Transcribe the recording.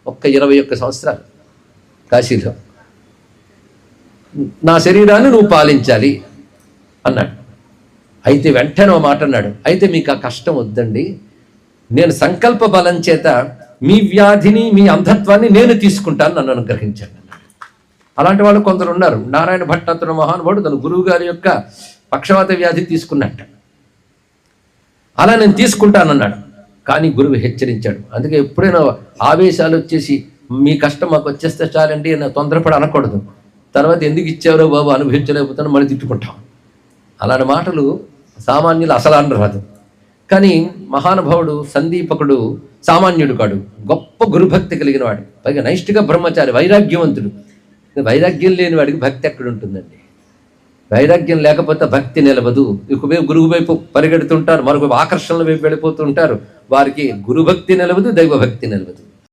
ఒక్క 21 సంవత్సరాలు కాశీలో. నా శరీరాన్ని నువ్వు పాలించాలి అన్నాడు. అయితే వెంటనే ఒక మాట అన్నాడు, అయితే మీకు ఆ కష్టం వద్దండి, నేను సంకల్ప బలం చేత మీ వ్యాధిని మీ అంధత్వాన్ని నేను తీసుకుంటాను, నన్ను అనుగ్రహించండి అన్నాడు. అలాంటి వాళ్ళు కొందరు ఉన్నారు. నారాయణ భట్టారక మహానుభావుడు తన గురువు గారి యొక్క పక్షవాత వ్యాధి తీసుకున్నట్ట. అలా నేను తీసుకుంటానన్నాడు. కానీ గురువు హెచ్చరించాడు. అందుకే ఎప్పుడైనా ఆవేశాలు వచ్చేసి మీ కష్టం మాకు వచ్చేస్తే చాలండి అని తొందరపడి అనకూడదు. తర్వాత ఎందుకు ఇచ్చారో బాబు అనుభవించలేకపోతాను మళ్ళీ తిట్టుకుంటాం. అలాంటి మాటలు సామాన్యులు అసలు అనరాదు. కానీ మహానుభావుడు సందీపకుడు సామాన్యుడు కాడు, గొప్ప గురుభక్తి కలిగిన వాడు, పైగా నైష్ఠిక బ్రహ్మచారి, వైరాగ్యవంతుడు. వైరాగ్యం లేని వాడికి భక్తి ఎక్కడ ఉంటుందండి? వైరాగ్యం లేకపోతే భక్తి నిలవదు. ఒకవైపు గురువు వైపు పరిగెడుతుంటారు, మరొక ఆకర్షణల వైపు వెళ్ళిపోతుంటారు. వారికి గురుభక్తి నిలవదు, దైవభక్తి నిలవదు.